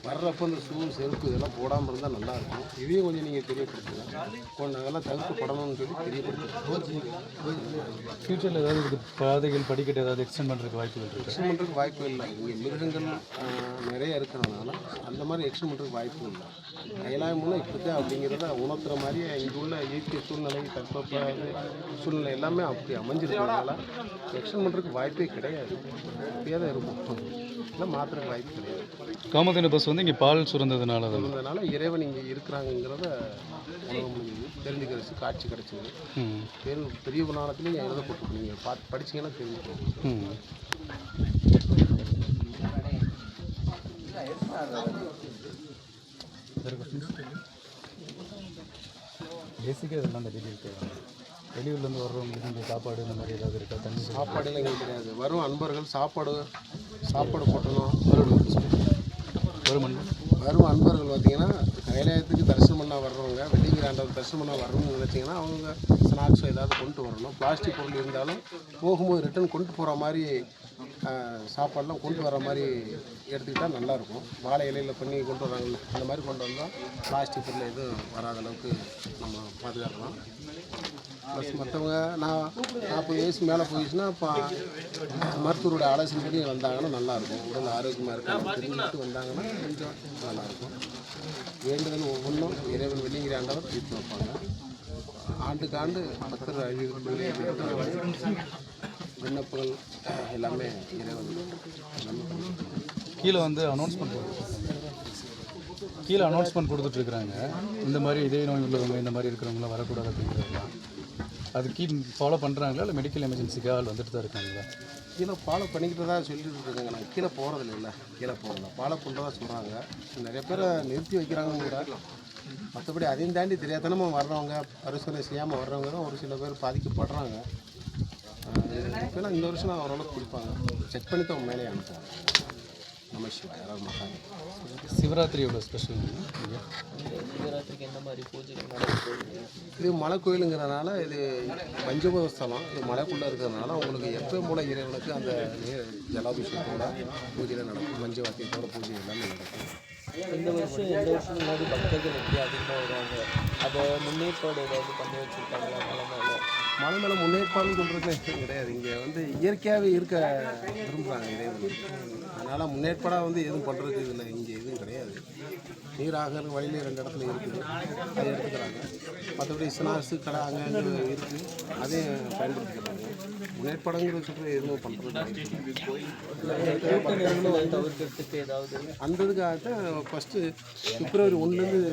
வர்றப்போ இந்த ஷூ செருப்பு இதெல்லாம் போடாமல் இருந்தால் நல்லாயிருக்கும். இதையும் கொஞ்சம் நீங்கள் தெரியப்படுத்துங்க. கொஞ்சம் அதெல்லாம் தவிர்க்கப்படணும்னு சொல்லி தெரியப்படுத்துங்க. ஃப்யூச்சரில் ஏதாவது இது பாதைகள் படிக்கட்டு ஏதாவது எக்ஸ்டெண்ட் பண்ணுறதுக்கு வாய்ப்புகள் இருக்குது? எக்ஸ்டெண்ட் பண்ணுறதுக்கு வாய்ப்பு இல்லை. இங்கே மிருகங்கள் நிறைய இருக்கிறதுனால அந்த மாதிரி எக்ஸ்டெண்ட் பண்ணுறதுக்கு வாய்ப்பு இல்லை. அயலாயம்னா இப்படி தான் அப்படிங்கிறத உணர்த்துற மாதிரி இங்கே உள்ள இயற்கை சூழ்நிலை தட்பவெப்ப சூழ்நிலை எல்லாமே அப்படி அமைஞ்சிருக்கிறதுனால எக்ஸ்டெண்ட் பண்ணுறதுக்கு வாய்ப்பே கிடையாது. அப்படியே தான் இருக்கும். இல்லை மாற்றுறதுக்கு வாய்ப்பு கிடையாது. காமதேனு பஸ் வந்து இங்கே பால் சுரந்ததுனால இறைவன் இங்கே இருக்கிறாங்கிறத உணர முடியுது, தெரிஞ்சுக்கிறச்சு காட்சி கிடச்சிது. பெரிய புராணத்துலேயும் எழுதப்பட்டு நீங்கள் பார்த்து படிச்சிங்கன்னா தெரிஞ்சுக்கணும். பேசிக்காக இதெல்லாம் அந்த டீட்டெயில் தேவை. வெளியூர்லேருந்து வர்றவங்களுக்கு இங்கே சாப்பாடு இந்த மாதிரி ஏதாவது இருக்கா? தண்ணி சாப்பாடுலாம் இங்கே கிடையாது. வரும் அன்பர்கள் சாப்பாடு போட்டணும். வரும் அன்பர்கள் பார்த்தீங்கன்னா கைலாயத்துக்கு தரிசனம் பண்ண வர்றவங்க, வெள்ளிங்கிற ஆண்டவர் தரிசனம் பண்ண வரணும்னு நினச்சிங்கன்னா அவங்க ஸ்நாக்ஸோ ஏதாவது கொண்டு வரணும். பிளாஸ்டிக் பொருள் இருந்தாலும் போகும்போது ரிட்டன் கொண்டு போகிற மாதிரி சாப்பாடெலாம் கொண்டு வர மாதிரி எடுத்துக்கிட்டால் நல்லாயிருக்கும். வாழை இலையில் பண்ணி கொண்டு வராங்கல்ல, அந்த மாதிரி கொண்டு வந்தால் பிளாஸ்டிக் பொருள் எதுவும் வராத அளவுக்கு நம்ம பாதுகாக்கலாம். ப்ளஸ் மற்றவங்க 40 வயசு மேலே போயிடுச்சுன்னா இப்போ மருத்துவரோட ஆலோசனை பண்ணி வந்தாங்கன்னா நல்லாயிருக்கும். உடல் ஆரோக்கியமாக இருக்காங்க தெரிஞ்சுட்டு வந்தாங்கன்னா கொஞ்சம் நல்லாயிருக்கும். வேண்டுதல் ஒவ்வொன்றும் இறைவன் வெள்ளிங்கிற ஆண்டவர் தீர்த்து வைப்பாங்க. ஆண்டுக்கு ஆண்டு பக்தர் விண்ணப்பங்கள் எல்லாமே இறைவன் எல்லாமே கீழே வந்து அனௌன்ஸ்மெண்ட் கொடுத்துட்ருக்குறாங்க. இந்த மாதிரி இதே நோய் உள்ளவங்க இந்த மாதிரி இருக்கிறவங்களாம் வரக்கூடாது அப்படிங்கிறதுலாம் அது ஃபாலோ பண்ணுறாங்களா? இல்லை மெடிக்கல் எமர்ஜென்சிக்காக ஆள் வந்துட்டு தான் இருக்காங்களா? கீழே ஃபாலோ பண்ணிக்கிட்டு தான் சொல்லிட்டு இருக்காங்க. நான் கீழே போகிறதில்ல. இல்லை கீழே போகிறதில்ல, ஃபாலோ பண்ணுறதா சொல்கிறாங்க. நிறைய பேரை நிறுத்தி வைக்கிறாங்க கூட. மற்றபடி அதையும் தாண்டி தெரியாதனமாக வர்றவங்க, பரிசோதனை செய்யாமல் வர்றவங்க தான் ஒரு சில பேர் பாதிக்கப்படுறாங்க. இப்போலாம் இந்த வருஷம் நான் ஓரளவுக்கு கொடுப்பாங்க. செக் பண்ணி தான் மேலே அனுப்புவாங்க. நம்ம யாராவது மாட்டாங்க. சிவராத்திரியோட ஸ்பெஷல் சிவராத்திரிக்கு எந்த மாதிரி பூஜைகள்? இது மலை கோயிலுங்கிறதுனால இது பஞ்சபூத ஸ்தலம். இது மலைக்குள்ளே இருக்கிறதுனால உங்களுக்கு எப்பயும் போல இறைவனுக்கு அந்த ஜலாபிஷேகத்தோட பூஜையில் நடக்கும். மஞ்சள் வாத்தியத்தோட பூஜை எல்லாமே நடக்கும். இந்த வருஷம் முன்னாடி பக்தர்கள் எப்படி அதிகமாக வருவாங்க? அதை முன்னேற்பாடு ஏதாவது பண்ணி வச்சுருக்காங்களா? மலை மேலே முன்னேற்பாடுன்னு சொல்கிறது கிடையாது. இங்கே வந்து இயற்கையாகவே இருக்க விரும்புகிறாங்க இறைவன். அதனால் முன்னேற்பாடாக வந்து எதுவும் பண்ணுறதுக்கு இதில் இங்கே எதுவும் கிடையாது. நீர் ஆகிற வழியிலே 2 இடத்துல இருக்குது, அதை எடுத்துக்கிறாங்க. மற்றபடி ஸ்நாக்ஸு கடை அங்கே இருக்குது, அதையும் பயன்படுத்திக்கிறாங்க. முன்னேற்பாடுங்கிறது சொல்கிற எதுவும் பண்ணுறது தவிர்க்கிறதுக்கு ஏதாவது அந்த இதுக்காகத்தான் ஃபஸ்ட்டு பிப்ரவரி 1லேருந்து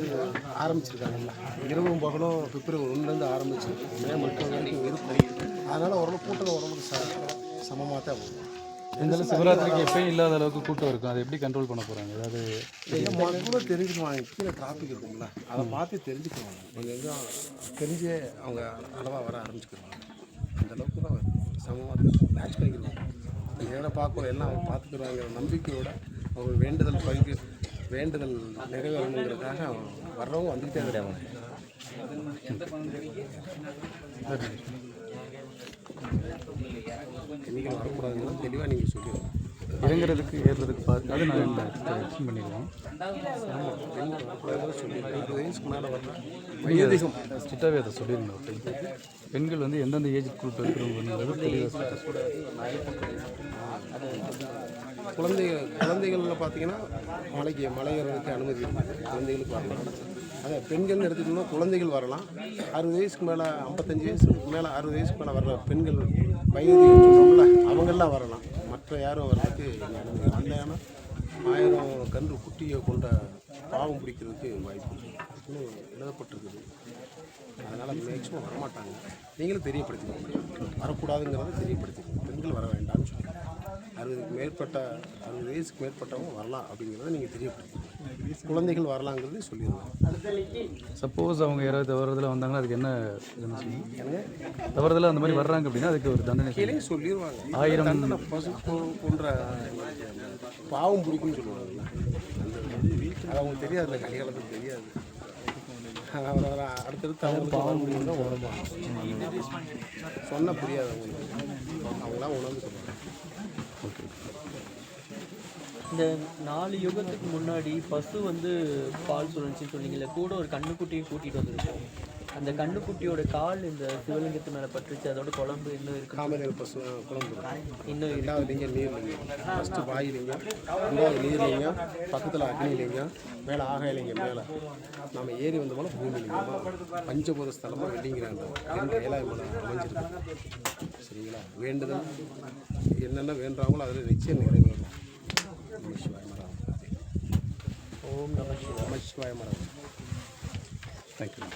ஆரம்பிச்சிருக்காங்கல்ல. இரவும் பகலும் பிப்ரவரி 1லேருந்து ஆரம்பிச்சு மே மட்டும் வரைக்கும் இருக்கும். அதனால் ஓரளவு கூட்டம் ஓரளவுக்கு சமமாக தான் வரும். இருந்தாலும் சிவராத்திரிக்கு எப்பயும் இல்லாத அளவுக்கு கூட்டம் இருக்கும். அதை எப்படி கண்ட்ரோல் பண்ண போகிறாங்க? ஏதாவது கூட தெரிஞ்சுக்குவாங்க. கீழே டிராஃபிக் இருக்குங்களா, அதை பார்த்து தெரிஞ்சுக்குவாங்க. கொஞ்சம் தெரிஞ்சு அவங்க அளவாக வர ஆரம்பிச்சுக்கிறாங்க. அந்தளவுக்கு தான் சமமாக மேட்ச் பண்ணிக்கிறாங்க. என்னோட பார்க்கணும் எல்லாம் அவங்க பார்த்துக்கிறாங்கிற நம்பிக்கையோட அவங்க வேண்டுதல் நிறைவேறணுங்கிறதுக்காக வர்றவங்க வந்துக்கிட்டே கிடையாது. இன்றைக்கி வரக்கூடாதுன்னு தெளிவாக நீங்கள் சொல்லிடுவோம். இறங்குறதுக்கு ஏறுறதுக்கு பார்த்து அது நான் எக்ஸ்பிளைன் பண்ணிடுவோம். சொல்லிடுவேன். 20 வயசுக்கு மேலே வரலாம் வயோதிகம் ஸ்ட்ரிக்டாகவே அதை சொல்லிடுங்க. பெண்கள் வந்து எந்தெந்த ஏஜ் குரூப் இருக்கிறவங்கிறது தெளிவாக குழந்தைகளில் பார்த்தீங்கன்னா மலையேறதுக்கு அனுமதி இருக்குது. குழந்தைகளுக்கு வரலாம். அதே பெண்கள்னு எடுத்துக்கிட்டோம்னா குழந்தைகள் வரலாம். 60 வயசுக்கு மேலே 55 வயசுக்கு மேலே 60 வயசுக்கு மேலே வர்ற பெண்கள் வயோதிகம் சொல்கிறோம்ல, அவங்கெல்லாம் வரலாம். மற்ற யாரும் வர்றதுக்கு அனுமதி வந்தாங்கன்னா 1000 கன்று குட்டியை கொண்ட பாவம் பிடிக்கிறதுக்கு வாய்ப்பு இன்னும் எழுதப்பட்டிருக்குது. அதனால் மேக்ஸிமம் வரமாட்டாங்க. நீங்களும் தெரியப்படுத்திக்கோங்க. வரக்கூடாதுங்கிறத தெரியப்படுத்திக்கோங்க. பெண்கள் வர வேண்டாம்னு சொல்லுங்கள். 60 வயசுக்கு மேற்பட்டவங்க வரலாம் அப்படிங்கிறத நீங்கள் தெரியப்படுத்திக்கோங்க. குழந்தைகள் வரலாங்கிறது சொல்லிடுவாங்க. சப்போஸ் அவங்க யாராவது தவறுதலாக வந்தாங்கன்னா அதுக்கு என்ன தவறுதலாக அந்த மாதிரி வர்றாங்க அப்படின்னா அதுக்கு ஒரு தண்டனை கீழே சொல்லிடுவாங்க. 1000 பசு போன்ற பாவம் பிடிக்கும்னு சொல்லுவாங்கல்ல, அது அவங்களுக்கு தெரியாது. இல்லை கலிகாலத்துக்கு தெரியாது. அடுத்தடுத்து அவங்க பாவம் பிடிக்கும் தான் உணர்வாங்க. சொன்னால் புரியாது அவங்களுக்கு. அவங்களாம் உணர்ந்து சொல்லுவாங்க. ஓகே. இந்த 4 யுகத்துக்கு முன்னாடி பசு வந்து பால் சுழற்சின்னு சொன்னீங்கல்ல, கூட ஒரு கண்ணுக்குட்டியும் கூட்டிகிட்டு வந்திருக்கோம். அந்த கண்ணுக்குட்டியோட கால் இந்த சிவலிங்கத்து மேலே பட்டுருச்சு, அதோட குழம்பு இன்னும் இருக்கு. காமதேனு பசு குழம்பு இன்னும் இருக்கு. 2வது லிங்கம் நீர்லிங்கம். ஃபஸ்ட்டு வாயுலிங்கம், 2வது நீர்லிங்கம், பக்கத்தில் அக்னிலிங்கம், மேலே ஆகாயலிங்கம். மேலே நம்ம ஏறி வந்த போல பூமிலிங்கமாக பஞ்சபூத ஸ்தலமாக வெள்ளிங்கிறாண்டம் 7ஆவது மலை அமைஞ்சிருக்கு. சரிங்களா? வேண்டுதல் என்னென்ன வேண்டுறாங்களோ அதில் நிச்சயம் நிறைவேறும். நம சிவாய மரம். ஓம் நம சிவாய. நம சிவாய மரம். தேங்க்யூ.